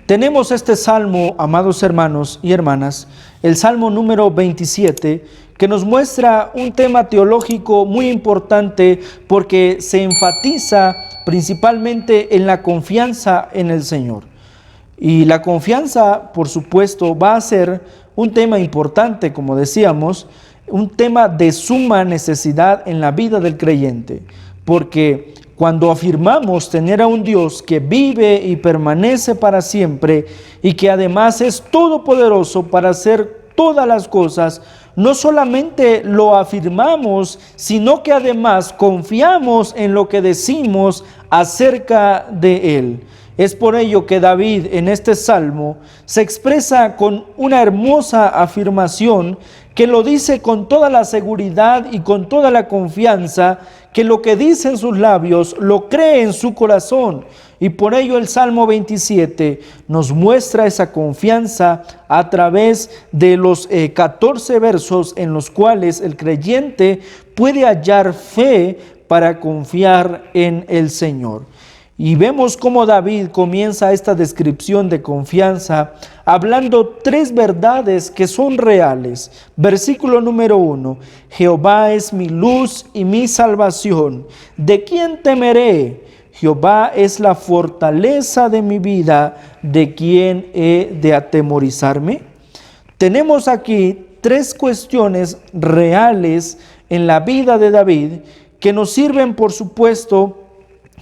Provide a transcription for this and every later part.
Tenemos este salmo, amados hermanos y hermanas, el salmo número 27, que nos muestra un tema teológico muy importante porque se enfatiza principalmente en la confianza en el Señor. Y la confianza, por supuesto, va a ser un tema importante, como decíamos, un tema de suma necesidad en la vida del creyente, porque cuando afirmamos tener a un Dios que vive y permanece para siempre y que además es todopoderoso para hacer todas las cosas, no solamente lo afirmamos, sino que además confiamos en lo que decimos acerca de Él. Es por ello que David en este salmo se expresa con una hermosa afirmación que lo dice con toda la seguridad y con toda la confianza, que lo que dice en sus labios lo cree en su corazón. Y por ello el Salmo 27 nos muestra esa confianza a través de los 14 versos en los cuales el creyente puede hallar fe para confiar en el Señor. Y vemos cómo David comienza esta descripción de confianza hablando tres verdades que son reales. Versículo número 1: Jehová es mi luz y mi salvación. ¿De quién temeré? Jehová es la fortaleza de mi vida. ¿De quién he de atemorizarme? Tenemos aquí tres cuestiones reales en la vida de David que nos sirven, por supuesto,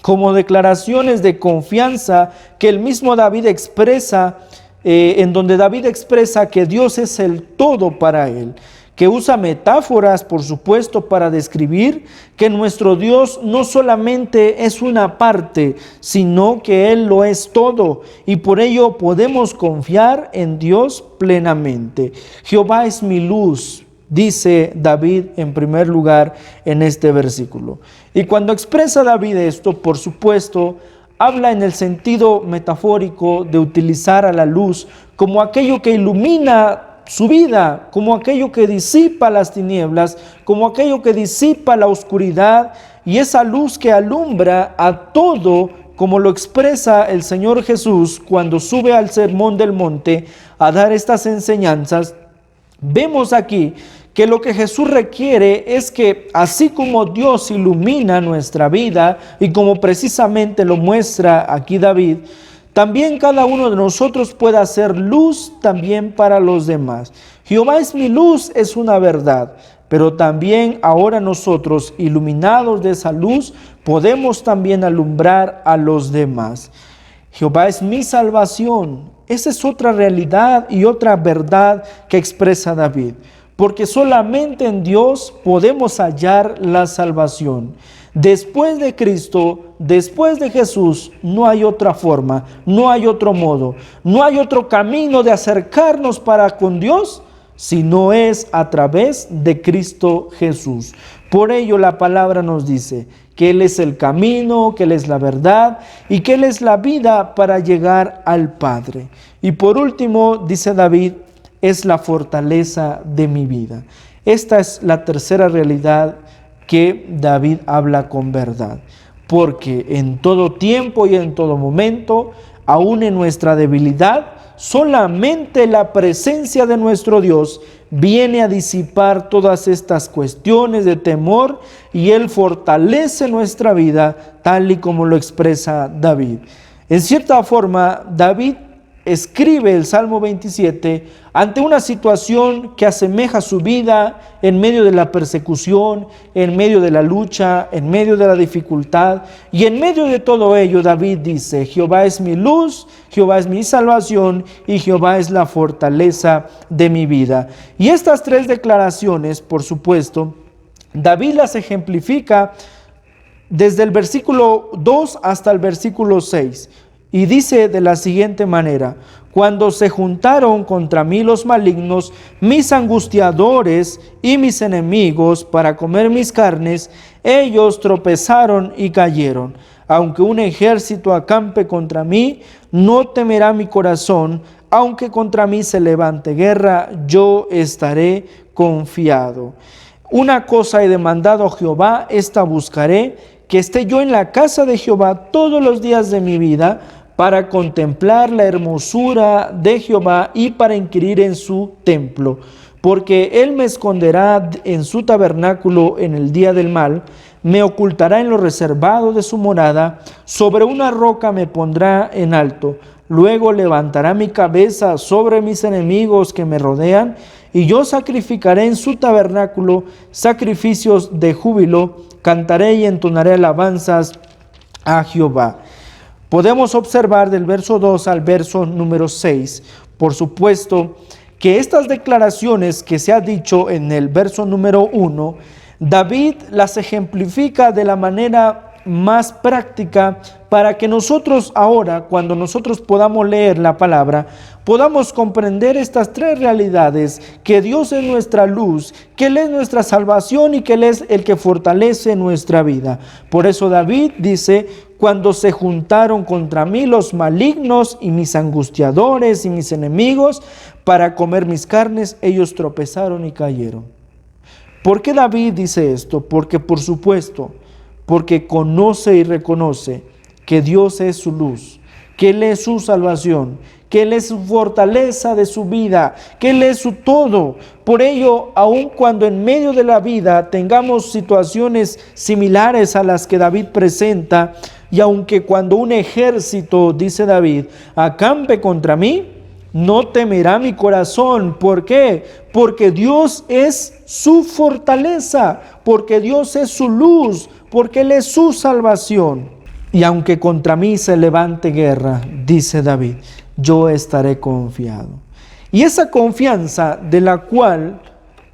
como declaraciones de confianza que el mismo David expresa, en donde David expresa que Dios es el todo para él, que usa metáforas, por supuesto, para describir que nuestro Dios no solamente es una parte, sino que Él lo es todo, y por ello podemos confiar en Dios plenamente. Jehová es mi luz, dice David en primer lugar en este versículo. Y cuando expresa David esto, por supuesto, habla en el sentido metafórico de utilizar a la luz como aquello que ilumina su vida, como aquello que disipa las tinieblas, como aquello que disipa la oscuridad, y esa luz que alumbra a todo, como lo expresa el Señor Jesús cuando sube al Sermón del Monte a dar estas enseñanzas. Vemos aquí que lo que Jesús requiere es que, así como Dios ilumina nuestra vida, y como precisamente lo muestra aquí David, también cada uno de nosotros pueda ser luz también para los demás. Jehová es mi luz, es una verdad, pero también ahora nosotros, iluminados de esa luz, podemos también alumbrar a los demás. Jehová es mi salvación. Esa es otra realidad y otra verdad que expresa David, porque solamente en Dios podemos hallar la salvación. Después de Cristo, después de Jesús, no hay otra forma, no hay otro modo, no hay otro camino de acercarnos para con Dios, si no es a través de Cristo Jesús. Por ello la palabra nos dice que Él es el camino, que Él es la verdad y que Él es la vida para llegar al Padre. Y por último, dice David, es la fortaleza de mi vida. Esta es la tercera realidad que David habla con verdad, porque en todo tiempo y en todo momento, aún en nuestra debilidad, solamente la presencia de nuestro Dios viene a disipar todas estas cuestiones de temor, y Él fortalece nuestra vida tal y como lo expresa David. En cierta forma, David escribe el Salmo 27 ante una situación que asemeja su vida en medio de la persecución, en medio de la lucha, en medio de la dificultad, y en medio de todo ello David dice: Jehová es mi luz, Jehová es mi salvación y Jehová es la fortaleza de mi vida. Y estas tres declaraciones, por supuesto, David las ejemplifica desde el versículo 2 hasta el versículo 6. Y dice de la siguiente manera: cuando se juntaron contra mí los malignos, mis angustiadores y mis enemigos, para comer mis carnes, ellos tropezaron y cayeron. Aunque un ejército acampe contra mí, no temerá mi corazón. Aunque contra mí se levante guerra, yo estaré confiado. Una cosa he demandado a Jehová, esta buscaré, que esté yo en la casa de Jehová todos los días de mi vida, para contemplar la hermosura de Jehová y para inquirir en su templo. Porque él me esconderá en su tabernáculo en el día del mal, me ocultará en lo reservado de su morada, sobre una roca me pondrá en alto. Luego levantará mi cabeza sobre mis enemigos que me rodean, y yo sacrificaré en su tabernáculo sacrificios de júbilo, cantaré y entonaré alabanzas a Jehová. Podemos observar del verso 2 al verso número 6, por supuesto, que estas declaraciones que se ha dicho en el verso número 1, David las ejemplifica de la manera más práctica para que nosotros ahora, cuando nosotros podamos leer la palabra, podamos comprender estas tres realidades: que Dios es nuestra luz, que Él es nuestra salvación y que Él es el que fortalece nuestra vida. Por eso David dice: cuando se juntaron contra mí los malignos y mis angustiadores y mis enemigos para comer mis carnes, ellos tropezaron y cayeron. ¿Por qué David dice esto? Porque por supuesto, porque conoce y reconoce que Dios es su luz, que Él es su salvación, que Él es su fortaleza de su vida, que Él es su todo. Por ello, aun cuando en medio de la vida tengamos situaciones similares a las que David presenta, y aunque cuando un ejército, dice David, acampe contra mí, no temerá mi corazón. ¿Por qué? Porque Dios es su fortaleza, porque Dios es su luz, porque Él es su salvación. Y aunque contra mí se levante guerra, dice David, yo estaré confiado. Y esa confianza de la cual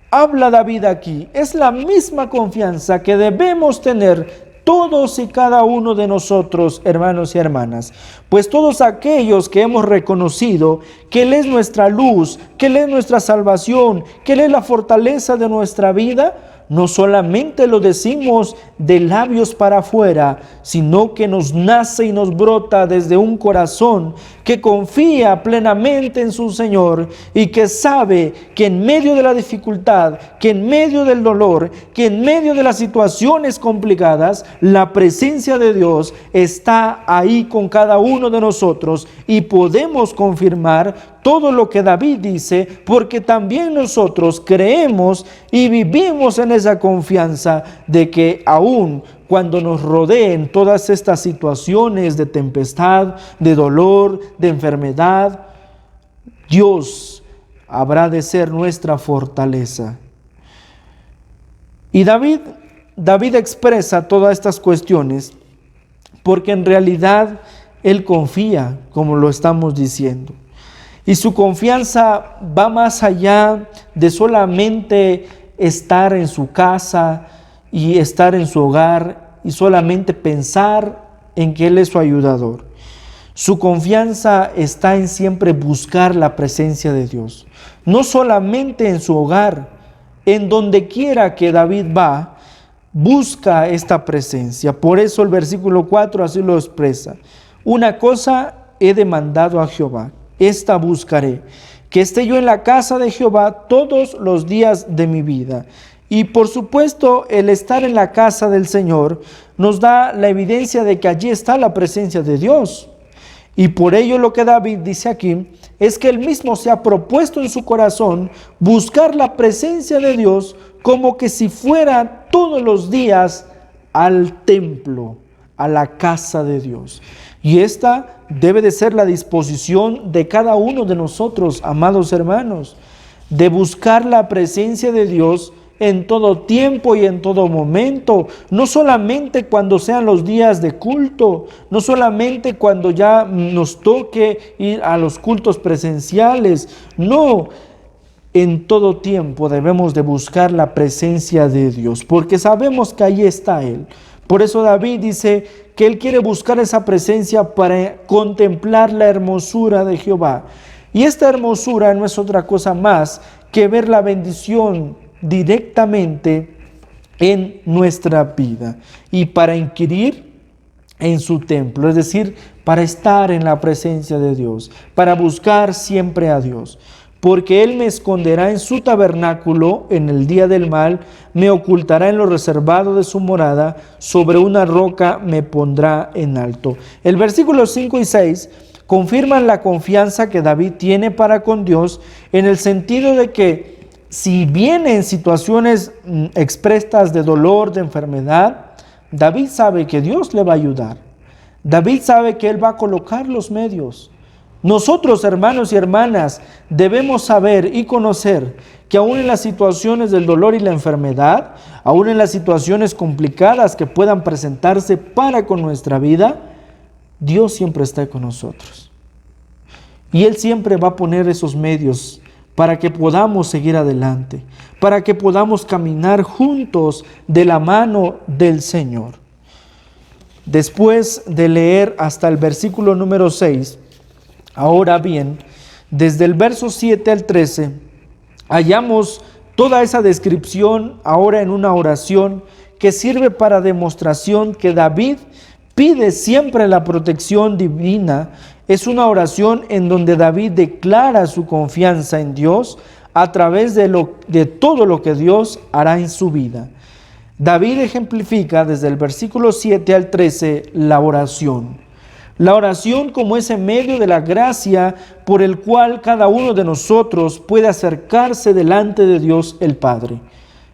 habla David aquí es la misma confianza que debemos tener todos y cada uno de nosotros, hermanos y hermanas. Pues todos aquellos que hemos reconocido que Él es nuestra luz, que Él es nuestra salvación, que Él es la fortaleza de nuestra vida, no solamente lo decimos de labios para afuera, sino que nos nace y nos brota desde un corazón que confía plenamente en su Señor y que sabe que en medio de la dificultad, que en medio del dolor, que en medio de las situaciones complicadas, la presencia de Dios está ahí con cada uno de nosotros, y podemos confirmar todo lo que David dice, porque también nosotros creemos y vivimos en esa confianza de que aún cuando nos rodeen todas estas situaciones de tempestad, de dolor, de enfermedad, Dios habrá de ser nuestra fortaleza. Y David expresa todas estas cuestiones porque en realidad él confía, como lo estamos diciendo. Y su confianza va más allá de solamente estar en su casa y estar en su hogar y solamente pensar en que Él es su ayudador. Su confianza está en siempre buscar la presencia de Dios. No solamente en su hogar, en donde quiera que David va, busca esta presencia. Por eso el versículo 4 así lo expresa. Una cosa he demandado a Jehová, esta buscaré, que esté yo en la casa de Jehová todos los días de mi vida. Y por supuesto, el estar en la casa del Señor nos da la evidencia de que allí está la presencia de Dios. Y por ello lo que David dice aquí es que él mismo se ha propuesto en su corazón buscar la presencia de Dios como que si fuera todos los días al templo, a la casa de Dios. Y esta debe de ser la disposición de cada uno de nosotros, amados hermanos, de buscar la presencia de Dios en todo tiempo y en todo momento, no solamente cuando sean los días de culto, no solamente cuando ya nos toque ir a los cultos presenciales, no, en todo tiempo debemos de buscar la presencia de Dios, porque sabemos que ahí está Él. Por eso David dice que él quiere buscar esa presencia para contemplar la hermosura de Jehová. Y esta hermosura no es otra cosa más que ver la bendición directamente en nuestra vida y para inquirir en su templo, es decir, para estar en la presencia de Dios, para buscar siempre a Dios. porque Él me esconderá en su tabernáculo en el día del mal, me ocultará en lo reservado de su morada, sobre una roca me pondrá en alto. El versículo 5 y 6 confirman la confianza que David tiene para con Dios, en el sentido de que si viene en situaciones expresas de dolor, de enfermedad, David sabe que Dios le va a ayudar. David sabe que Él va a colocar los medios. Nosotros, hermanos y hermanas, debemos saber y conocer que aún en las situaciones del dolor y la enfermedad, aún en las situaciones complicadas que puedan presentarse para con nuestra vida, Dios siempre está con nosotros. Y Él siempre va a poner esos medios para que podamos seguir adelante, para que podamos caminar juntos de la mano del Señor. Después de leer hasta el versículo número 6, ahora bien, desde el verso 7 al 13, hallamos toda esa descripción ahora en una oración que sirve para demostración que David pide siempre la protección divina. Es una oración en donde David declara su confianza en Dios a través de todo lo que Dios hará en su vida. David ejemplifica desde el versículo 7 al 13 la oración. La oración como ese medio de la gracia por el cual cada uno de nosotros puede acercarse delante de Dios el Padre.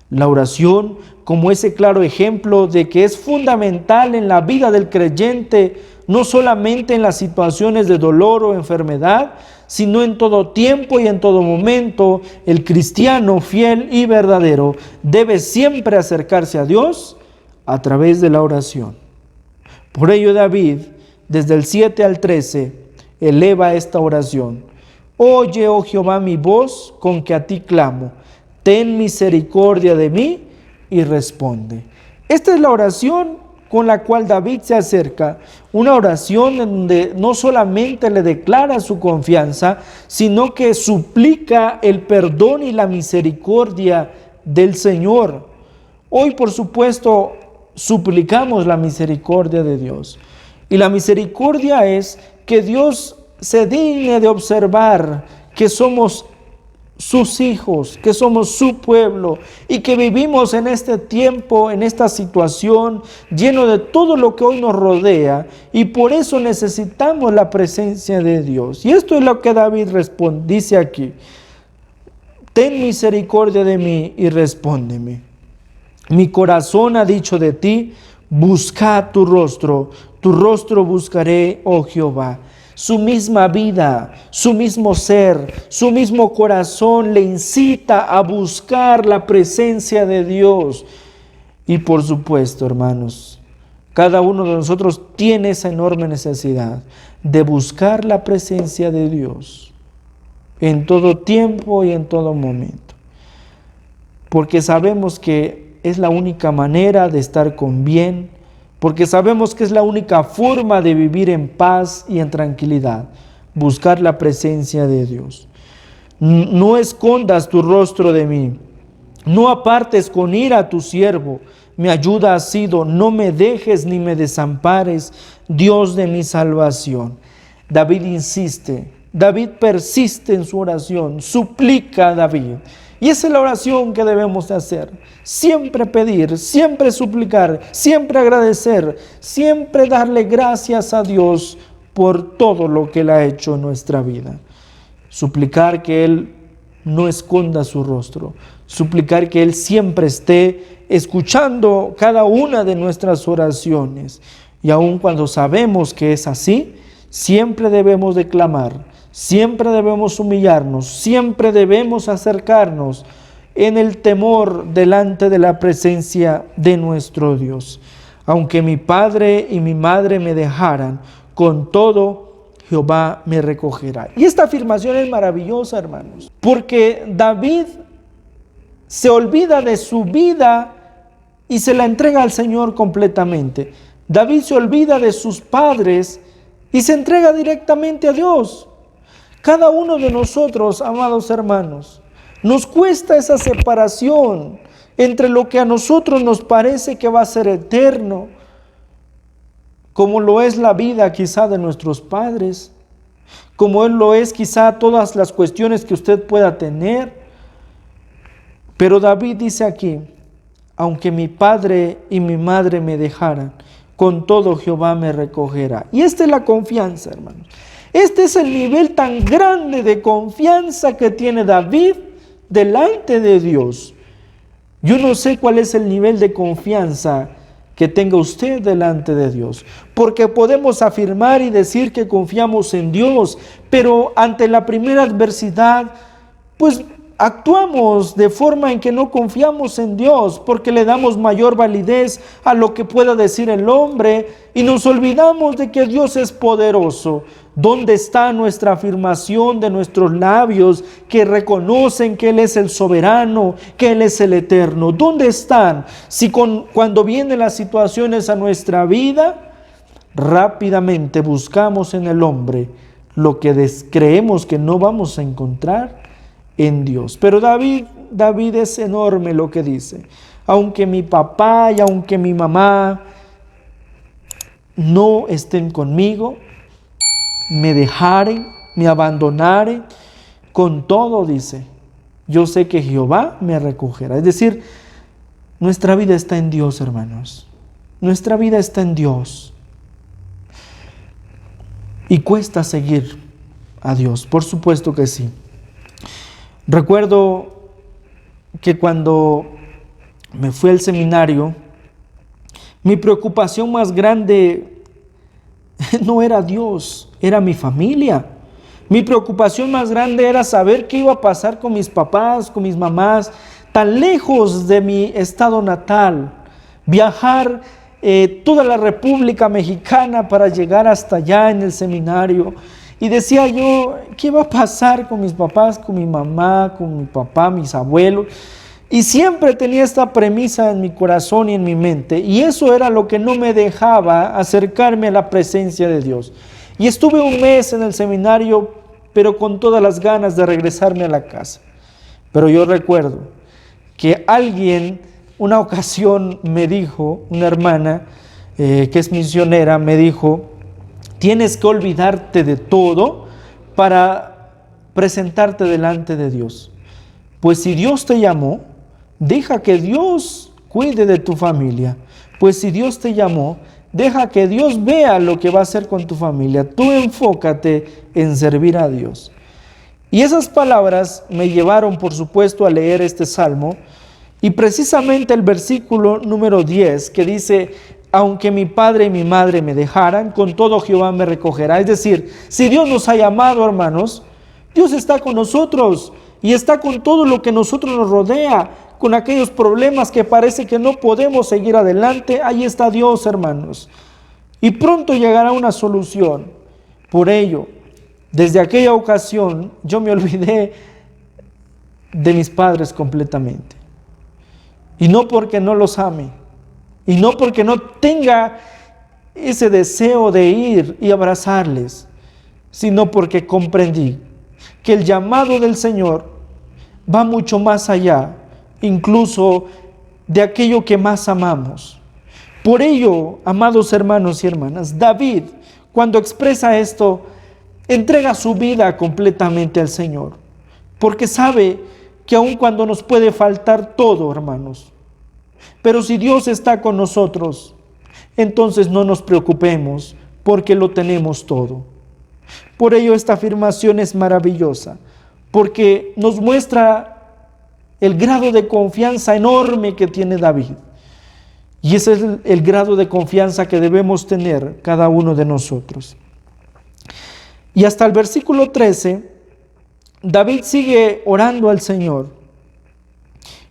La oración como ese claro ejemplo de que es fundamental en la vida del creyente, no solamente en las situaciones de dolor o enfermedad, sino en todo tiempo y en todo momento. El cristiano fiel y verdadero debe siempre acercarse a Dios a través de la oración. Por ello David, desde el 7 al 13, eleva esta oración. Oye, oh Jehová, mi voz con que a ti clamo. Ten misericordia de mí y responde. Esta es la oración con la cual David se acerca, una oración en donde no solamente le declara su confianza, sino que suplica el perdón y la misericordia del Señor. Hoy, por supuesto, suplicamos la misericordia de Dios. Y la misericordia es que Dios se digne de observar que somos sus hijos, que somos su pueblo y que vivimos en este tiempo, en esta situación, lleno de todo lo que hoy nos rodea, y por eso necesitamos la presencia de Dios. Y esto es lo que David dice aquí: ten misericordia de mí y respóndeme. Mi corazón ha dicho de ti, busca tu rostro buscaré, oh Jehová. Su misma vida, su mismo ser, su mismo corazón le incita a buscar la presencia de Dios. Y por supuesto, hermanos, cada uno de nosotros tiene esa enorme necesidad de buscar la presencia de Dios en todo tiempo y en todo momento. Porque sabemos que es la única manera de estar con bien, porque sabemos que es la única forma de vivir en paz y en tranquilidad, buscar la presencia de Dios. No escondas tu rostro de mí, no apartes con ira a tu siervo. Mi ayuda ha sido, no me dejes ni me desampares, Dios de mi salvación. David insiste, David persiste en su oración, suplica a David. Y esa es la oración que debemos de hacer. Siempre pedir, siempre suplicar, siempre agradecer, siempre darle gracias a Dios por todo lo que Él ha hecho en nuestra vida. Suplicar que Él no esconda su rostro. Suplicar que Él siempre esté escuchando cada una de nuestras oraciones. Y aun cuando sabemos que es así, siempre debemos de clamar. Siempre debemos humillarnos, siempre debemos acercarnos en el temor delante de la presencia de nuestro Dios. Aunque mi padre y mi madre me dejaran, con todo Jehová me recogerá. Y esta afirmación es maravillosa, hermanos, porque David se olvida de su vida y se la entrega al Señor completamente. David se olvida de sus padres y se entrega directamente a Dios. Cada uno de nosotros, amados hermanos, nos cuesta esa separación entre lo que a nosotros nos parece que va a ser eterno, como lo es la vida quizá de nuestros padres, como Él lo es quizá todas las cuestiones que usted pueda tener. Pero David dice aquí, aunque mi padre y mi madre me dejaran, con todo Jehová me recogerá. Y esta es la confianza, hermanos. Este es el nivel tan grande de confianza que tiene David delante de Dios. Yo no sé cuál es el nivel de confianza que tenga usted delante de Dios, porque podemos afirmar y decir que confiamos en Dios, pero ante la primera adversidad, pues actuamos de forma en que no confiamos en Dios, porque le damos mayor validez a lo que pueda decir el hombre y nos olvidamos de que Dios es poderoso. ¿Dónde está nuestra afirmación de nuestros labios que reconocen que Él es el soberano, que Él es el eterno? ¿Dónde están? Si cuando vienen las situaciones a nuestra vida, rápidamente buscamos en el hombre lo que creemos que no vamos a encontrar en Dios. Pero David es enorme lo que dice. Aunque mi papá y aunque mi mamá no estén conmigo, me dejaren, me abandonaren, con todo, dice, yo sé que Jehová me recogerá. Es decir, nuestra vida está en Dios, hermanos. Nuestra vida está en Dios. Y cuesta seguir a Dios, por supuesto que sí. Recuerdo que cuando me fui al seminario, mi preocupación más grande no era Dios, era mi familia. Mi preocupación más grande era saber qué iba a pasar con mis papás, con mis mamás, tan lejos de mi estado natal. Viajar toda la República Mexicana para llegar hasta allá en el seminario. Y decía yo, ¿qué va a pasar con mis papás, con mi mamá, con mi papá, mis abuelos? Y siempre tenía esta premisa en mi corazón y en mi mente. Y eso era lo que no me dejaba acercarme a la presencia de Dios. Y estuve un mes en el seminario, pero con todas las ganas de regresarme a la casa. Pero yo recuerdo que alguien, una ocasión me dijo, una hermana que es misionera, me dijo, tienes que olvidarte de todo para presentarte delante de Dios. Pues si Dios te llamó, deja que Dios cuide de tu familia. Pues si Dios te llamó, deja que Dios vea lo que va a hacer con tu familia. Tú enfócate en servir a Dios. Y esas palabras me llevaron, por supuesto, a leer este salmo. Y precisamente el versículo número 10 que dice, aunque mi padre y mi madre me dejaran, con todo Jehová me recogerá. Es decir, si Dios nos ha llamado, hermanos, Dios está con nosotros y está con todo lo que nosotros nos rodea, con aquellos problemas que parece que no podemos seguir adelante. Ahí está Dios, hermanos. Y pronto llegará una solución. Por ello, desde aquella ocasión, yo me olvidé de mis padres completamente. Y no porque no los ame, y no porque no tenga ese deseo de ir y abrazarles, sino porque comprendí que el llamado del Señor va mucho más allá, incluso de aquello que más amamos. Por ello, amados hermanos y hermanas, David, cuando expresa esto, entrega su vida completamente al Señor, porque sabe que aun cuando nos puede faltar todo, hermanos, pero si Dios está con nosotros, entonces no nos preocupemos, porque lo tenemos todo. Por ello esta afirmación es maravillosa, porque nos muestra el grado de confianza enorme que tiene David. Y ese es el grado de confianza que debemos tener cada uno de nosotros. Y hasta el versículo 13, David sigue orando al Señor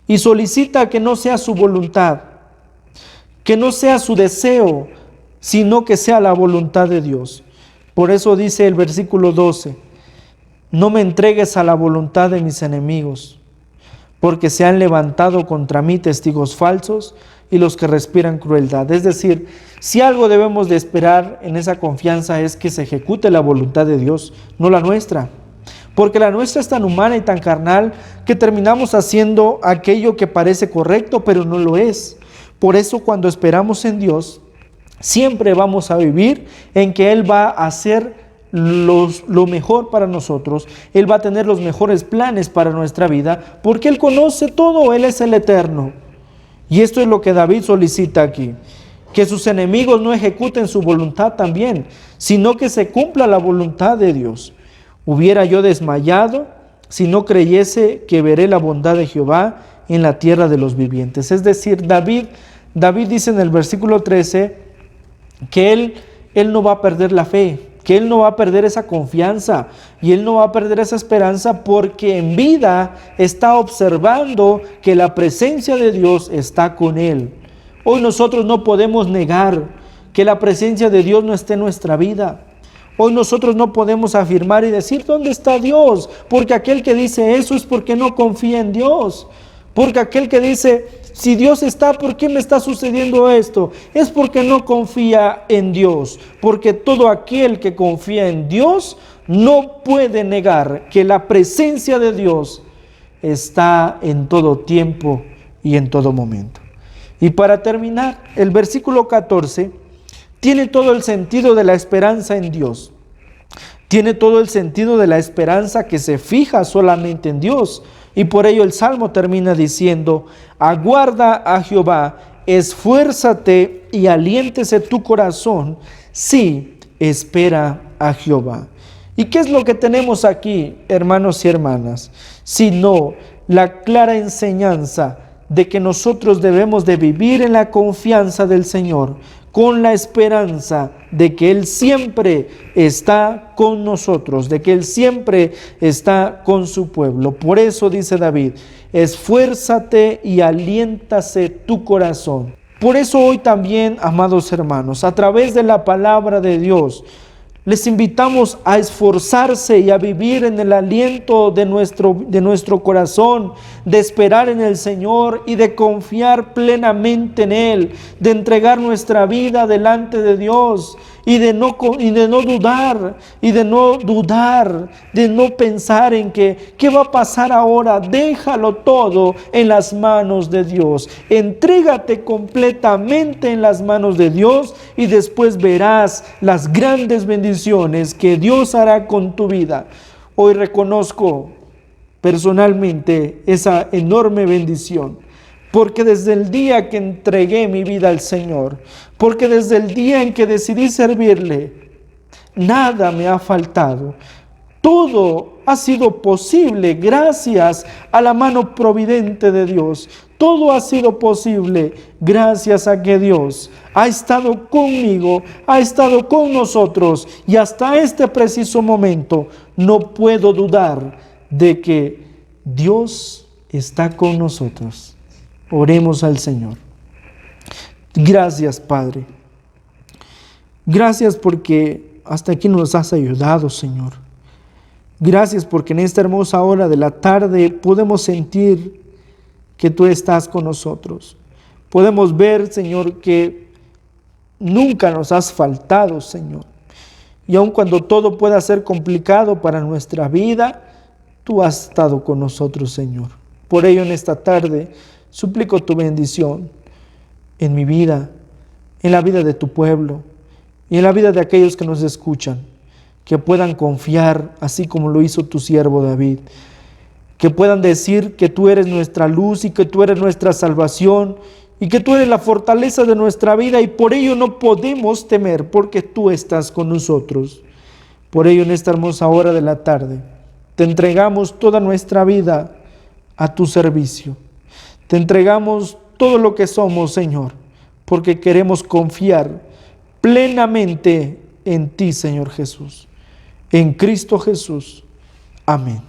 y solicita que no sea su voluntad, que no sea su deseo, sino que sea la voluntad de Dios. Por eso dice el versículo 12, no me entregues a la voluntad de mis enemigos, porque se han levantado contra mí testigos falsos y los que respiran crueldad. Es decir, si algo debemos de esperar en esa confianza es que se ejecute la voluntad de Dios, no la nuestra. Porque la nuestra es tan humana y tan carnal que terminamos haciendo aquello que parece correcto, pero no lo es. Por eso cuando esperamos en Dios, siempre vamos a vivir en que Él va a hacer lo mejor para nosotros. Él va a tener los mejores planes para nuestra vida, porque Él conoce todo, Él es el Eterno. Y esto es lo que David solicita aquí, que sus enemigos no ejecuten su voluntad también, sino que se cumpla la voluntad de Dios. Hubiera yo desmayado si no creyese que veré la bondad de Jehová en la tierra de los vivientes. Es decir, David dice en el versículo 13 que él no va a perder la fe, que él no va a perder esa confianza y él no va a perder esa esperanza, porque en vida está observando que la presencia de Dios está con él. Hoy nosotros no podemos negar que la presencia de Dios no esté en nuestra vida. Hoy nosotros no podemos afirmar y decir ¿dónde está Dios? Porque aquel que dice eso es porque no confía en Dios. Porque aquel que dice si Dios está, ¿por qué me está sucediendo esto? Es porque no confía en Dios. Porque todo aquel que confía en Dios no puede negar que la presencia de Dios está en todo tiempo y en todo momento. Y para terminar, el versículo 14 tiene todo el sentido de la esperanza en Dios. Tiene todo el sentido de la esperanza que se fija solamente en Dios. Y por ello el Salmo termina diciendo: aguarda a Jehová, esfuérzate y aliéntese tu corazón, sí, espera a Jehová. ¿Y qué es lo que tenemos aquí, hermanos y hermanas? Sino la clara enseñanza de que nosotros debemos de vivir en la confianza del Señor, con la esperanza de que Él siempre está con nosotros, de que Él siempre está con su pueblo. Por eso dice David: esfuérzate y aliéntase tu corazón. Por eso hoy también, amados hermanos, a través de la palabra de Dios, les invitamos a esforzarse y a vivir en el aliento de nuestro corazón, de esperar en el Señor y de confiar plenamente en Él, de entregar nuestra vida delante de Dios y de no dudar, de no pensar en que ¿qué va a pasar ahora? Déjalo todo en las manos de Dios. Entrégate completamente en las manos de Dios y después verás las grandes bendiciones que Dios hará con tu vida. Hoy reconozco personalmente esa enorme bendición, porque desde el día que entregué mi vida al Señor, porque desde el día en que decidí servirle, nada me ha faltado. Todo ha sido posible gracias a la mano providente de Dios. Todo ha sido posible gracias a que Dios ha estado conmigo, ha estado con nosotros, y hasta este preciso momento no puedo dudar de que Dios está con nosotros. Oremos al Señor. Gracias, Padre. Gracias porque hasta aquí nos has ayudado, Señor. Gracias porque en esta hermosa hora de la tarde podemos sentir que tú estás con nosotros. Podemos ver, Señor, que nunca nos has faltado, Señor. Y aun cuando todo pueda ser complicado para nuestra vida, tú has estado con nosotros, Señor. Por ello, en esta tarde, suplico tu bendición en mi vida, en la vida de tu pueblo y en la vida de aquellos que nos escuchan, que puedan confiar así como lo hizo tu siervo David, que puedan decir que tú eres nuestra luz y que tú eres nuestra salvación y que tú eres la fortaleza de nuestra vida, y por ello no podemos temer porque tú estás con nosotros. Por ello, en esta hermosa hora de la tarde, te entregamos toda nuestra vida a tu servicio. Te entregamos todo lo que somos, Señor, porque queremos confiar plenamente en ti, Señor Jesús. En Cristo Jesús. Amén.